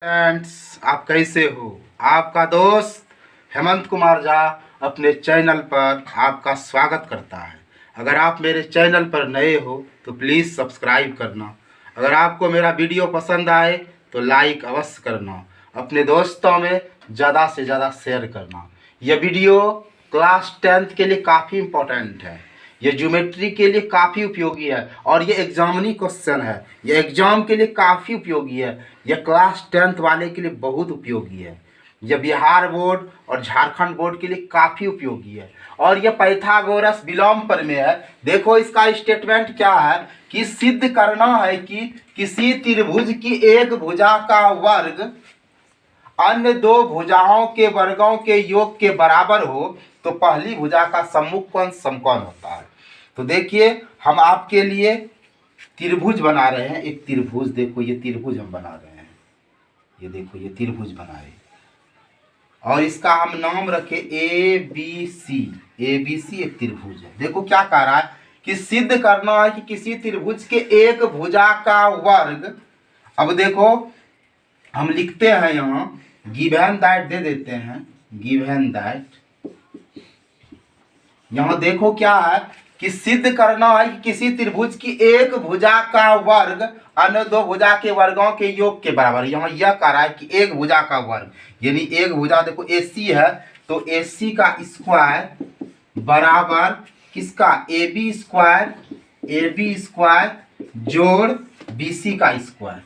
Friends, आप कैसे हो। आपका दोस्त हेमंत कुमार झा अपने चैनल पर आपका स्वागत करता है। अगर आप मेरे चैनल पर नए हो तो प्लीज़ सब्सक्राइब करना। अगर आपको मेरा वीडियो पसंद आए तो लाइक अवश्य करना। अपने दोस्तों में ज़्यादा से ज़्यादा शेयर करना। यह वीडियो क्लास 10th के लिए काफ़ी इम्पोर्टेंट है। ये ज्योमेट्री के लिए काफ़ी उपयोगी है और ये एग्जामिनी क्वेश्चन है। ये एग्जाम के लिए काफ़ी उपयोगी है। यह क्लास 10th वाले के लिए बहुत उपयोगी है। यह बिहार बोर्ड और झारखंड बोर्ड के लिए काफ़ी उपयोगी है और यह पाइथागोरस विलोम प्रमेय है। देखो इसका स्टेटमेंट क्या है कि सिद्ध करना है कि किसी त्रिभुज की एक भुजा का वर्ग अन्य दो भुजाओं के वर्गों के योग के बराबर हो तो पहली भुजा का सम्मुख कोण समकोण होता है। तो देखिए हम आपके लिए त्रिभुज बना रहे हैं। एक त्रिभुज, देखो ये त्रिभुज हम बना रहे हैं। ये देखो ये त्रिभुज बनाए और इसका हम नाम रखे A B C. A B C एक त्रिभुज है। देखो क्या कह रहा है कि सिद्ध करना है कि किसी त्रिभुज के एक भुजा का वर्ग। अब देखो हम लिखते हैं यहाँ गिवन दैट दे देते हैं। गिवन दैट यहाँ देखो क्या है कि सिद्ध करना है कि किसी त्रिभुज की एक भुजा का वर्ग अन्य दो भुजा के वर्गों के योग के बराबर। यहाँ यह कह रहा है कि एक भुजा का वर्ग यानी एक भुजा देखो AC है तो AC का स्क्वायर बराबर किसका AB स्क्वायर जोड़ BC का स्क्वायर।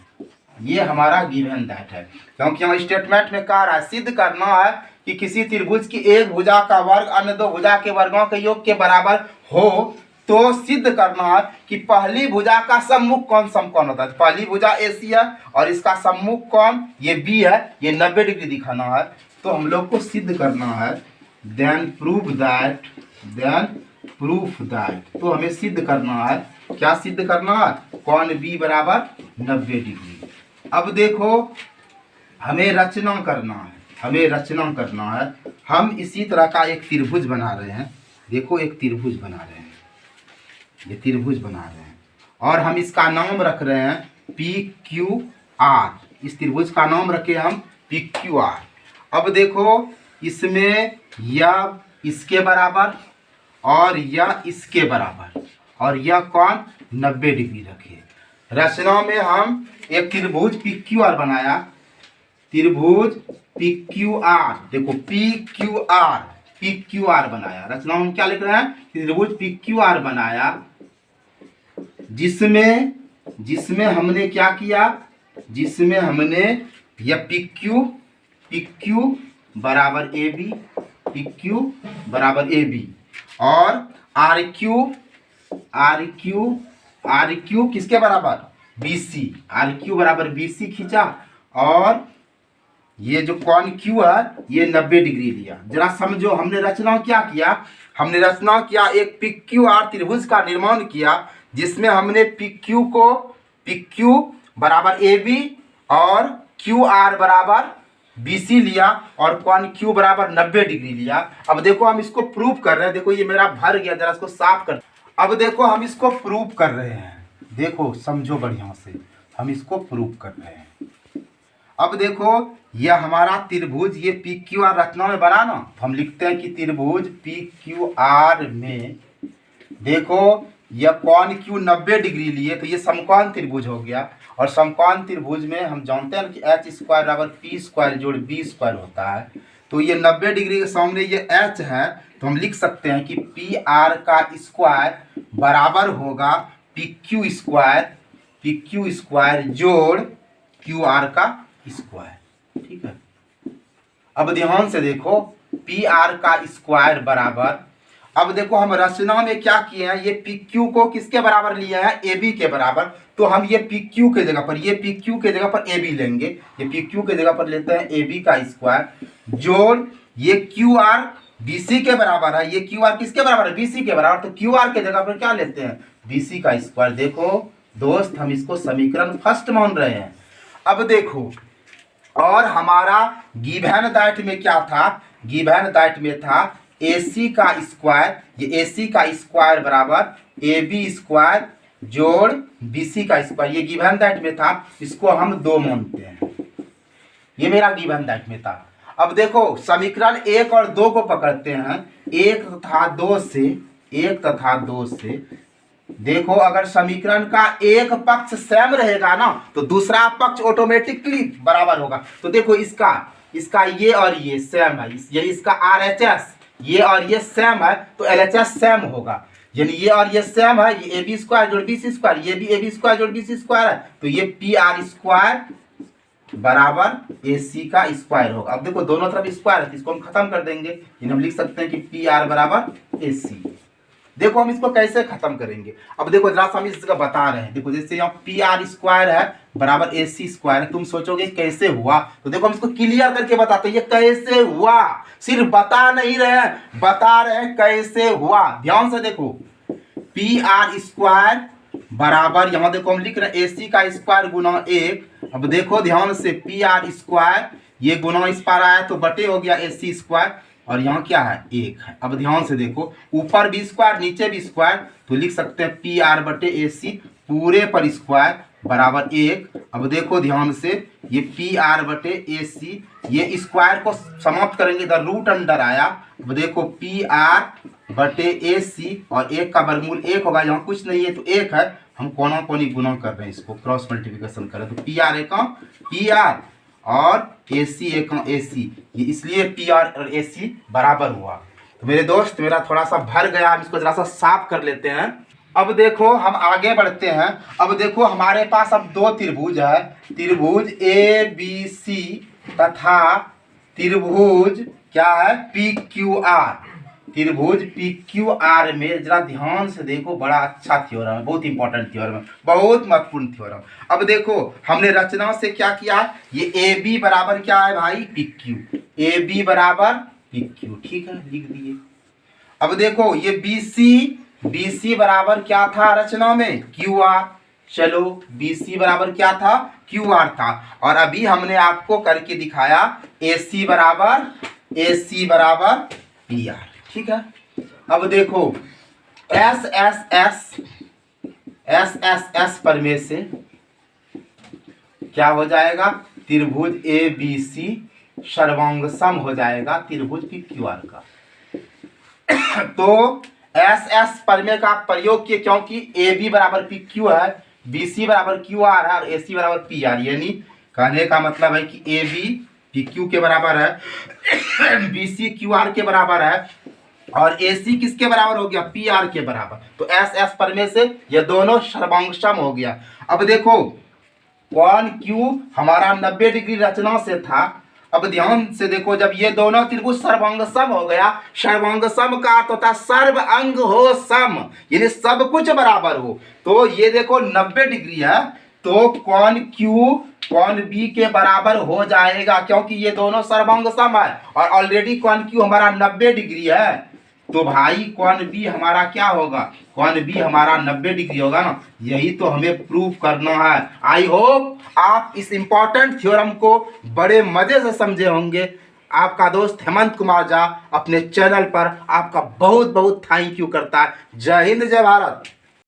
ये हमारा गिवन दैट है क्योंकि यहाँ स्टेटमेंट में कह रहा है सिद्ध करना है कि किसी त्रिभुज की एक भुजा का वर्ग अन्य दो भुजा के वर्गों के योग के बराबर हो तो सिद्ध करना है कि पहली भुजा का सम्मुख कोण समकोण होता है। पहली भुजा AC है और इसका सम्मुख कोण ये B है, ये 90 डिग्री दिखाना है। तो हम लोग को सिद्ध करना है देन प्रूफ दैट। तो हमें सिद्ध करना है, क्या सिद्ध करना है, कोण B बराबर 90 डिग्री। अब देखो हमें रचना करना है। हम इसी तरह का एक त्रिभुज बना रहे हैं। देखो एक त्रिभुज बना रहे हैं, ये त्रिभुज बना रहे हैं और हम इसका नाम रख रहे हैं PQR। इस त्रिभुज का नाम रखे हम PQR। अब देखो इसमें यह इसके बराबर और यह इसके बराबर और यह कोण 90 डिग्री रखे। रचना में हम एक त्रिभुज PQR बनाया। त्रिभुज PQR, देखो PQR बनाया। रचना में हम क्या लिख रहे हैं, त्रिभुज PQR बनाया जिसमें हमने क्या किया, जिसमें हमने यह PQ बराबर AB और RQ किसके बराबर, BC। RQ बराबर BC खींचा और ये जो कोण Q है ये 90 डिग्री लिया। जरा समझो हमने रचना क्या किया, हमने रचना किया एक PQR त्रिभुज का निर्माण किया जिसमें हमने PQ बराबर AB और QR बराबर BC लिया और कोण Q बराबर 90 डिग्री लिया। अब देखो हम इसको प्रूव कर रहे हैं। देखो ये मेरा भर गया, जरा इसको साफ कर। अब देखो हम इसको प्रूव कर रहे हैं। देखो समझो बढ़िया से, हम इसको प्रूव कर रहे हैं। अब देखो यह हमारा त्रिभुज ये PQR रचना में बना ना, तो हम लिखते हैं कि त्रिभुज PQR में देखो यह कोण Q 90 डिग्री लिए तो ये समकोण त्रिभुज हो गया। और समकोण त्रिभुज में हम जानते हैं कि H स्क्वायर बराबर P स्क्वायर जोड़ B स्क्वायर होता है। तो ये 90 डिग्री के सामने ये H है तो हम लिख सकते हैं कि PR का स्क्वायर बराबर होगा PQ स्क्वायर जोड़ QR का स्क्वायर। ठीक है, अब ध्यान से देखो PR का स्क्वायर बराबर, अब देखो हम रचना में क्या किए हैं, ये PQ को किसके बराबर लिए हैं, AB के बराबर। तो हम ये PQ के जगह पर AB लेंगे। ये PQ के जगह पर लेते हैं AB का स्क्वायर जोड़ ये QR BC के बराबर है। ये QR किसके बराबर है, BC के बराबर। तो QR के जगह पर क्या लेते हैं, BC का स्क्वायर। देखो दोस्त हम इसको समीकरण फर्स्ट मान रहे हैं। अब देखो और हमारा गिवन दैट में क्या था, गिवन दैट में था AC का स्क्वायर, ये AC का स्क्वायर बराबर AB स्क्वायर जोड़ BC का स्क्वायर। ये गिवन दैट में था, इसको हम 2 मानते हैं। ये मेरा गिवन दैट में था। अब देखो समीकरण 1 और 2 को पकड़ते हैं। 1 तथा 2 से देखो, अगर समीकरण का एक पक्ष सेम रहेगा ना तो दूसरा पक्ष ऑटोमेटिकली बराबर होगा। तो देखो इसका ये और ये सेम है, ये इसका RHS ये और ये सेम है तो LHS सेम होगा। यानी ये और ये सेम है, ये AB स्क्वायर जोड़ BC स्क्वायर, ये भी AB स्क्वायर जोड़ BC स्क्वायर है, तो ये PR स्क्वायर बराबर AC का स्क्वायर होगा। अब देखो दोनों तरफ स्क्वायर है तो इसको हम खत्म कर देंगे, यानी हम लिख सकते हैं कि PR बराबर AC। देखो हम इसको कैसे खत्म करेंगे। अब देखो जरा सा हम इस जगह बता रहे हैं। देखो जैसे यहाँ PR स्क्वायर है बराबर AC स्क्वायर है, तुम सोचोगे कैसे हुआ, तो देखो हम इसको क्लियर करके बताते हैं ये कैसे हुआ। सिर्फ बता नहीं रहे, बता रहे हैं कैसे हुआ। ध्यान से देखो, PR स्क्वायर बराबर, यहाँ देखो हम लिख रहे हैं AC का स्क्वायर गुना 1। अब देखो ध्यान से, PR स्क्वायर ये गुना इस पर आया तो बटे हो गया AC स्क्वायर, और यहाँ क्या है 1 है। अब ध्यान से देखो, ऊपर भी स्क्वायर नीचे भी स्क्वायर, तो लिख सकते हैं PR बटे AC पूरे पर स्क्वायर बराबर 1। अब देखो ध्यान से, ये PR बटे AC, ये स्क्वायर को समाप्त करेंगे इधर रूट अंडर आया। अब देखो PR बटे AC और 1 का वर्गमूल 1 होगा, यहाँ कुछ नहीं है तो 1 है। हम कोना कोनी गुना कर रहे हैं, इसको क्रॉस मल्टीप्लिकेशन करें तो PR एकम PR और AC एकम AC, ये इसलिए PR और AC बराबर हुआ। तो मेरे दोस्त मेरा थोड़ा सा भर गया, हम इसको जरा सा साफ कर लेते हैं। अब देखो हम आगे बढ़ते हैं। अब देखो हमारे पास अब दो त्रिभुज है, त्रिभुज ABC तथा त्रिभुज क्या है PQR। त्रिभुज PQR में जरा ध्यान से देखो, बड़ा अच्छा थ्योरम है, बहुत इंपॉर्टेंट थ्योरम है, बहुत महत्वपूर्ण थ्योरम। अब देखो हमने रचना से क्या किया, ये AB बराबर क्या है भाई PQ, AB बराबर PQ, ठीक है लिख दिए। अब देखो ये BC बराबर क्या था रचना में QR, चलो BC बराबर क्या था QR था। और अभी हमने आपको करके दिखाया AC बराबर PR, ठीक है। अब देखो SSS पर में से क्या हो जाएगा, त्रिभुज ABC सर्वांग सम हो जाएगा त्रिभुज PQR का। तो SS परमेय का प्रयोग किए, क्योंकि AB बराबर PQ है, BC बराबर QR है और AC बराबर PR, यानी कहने का मतलब है कि AB PQ के बराबर है, BC QR के बराबर है और AC किसके बराबर हो गया PR के बराबर। तो SS परमेय से ये दोनों सर्वांगसम हो गया। अब देखो कोण Q हमारा 90 डिग्री रचना से था। अब ध्यान से देखो, जब ये दोनों त्रिभुज सर्वांगसम हो गया, सर्वांगसम का अर्थ होता है सर्व अंग हो सम, यानी सब कुछ बराबर हो। तो ये देखो 90 डिग्री है तो कोण Q कोण B के बराबर हो जाएगा, क्योंकि ये दोनों सर्वांगसम है और ऑलरेडी कोण Q हमारा 90 डिग्री है। तो भाई कोण B हमारा क्या होगा, कोण B हमारा 90 डिग्री होगा ना, यही तो हमें प्रूव करना है। आई होप आप इस इंपॉर्टेंट थ्योरम को बड़े मजे से समझे होंगे। आपका दोस्त हेमंत कुमार झा अपने चैनल पर आपका बहुत बहुत थैंक यू करता है। जय हिंद जय भारत।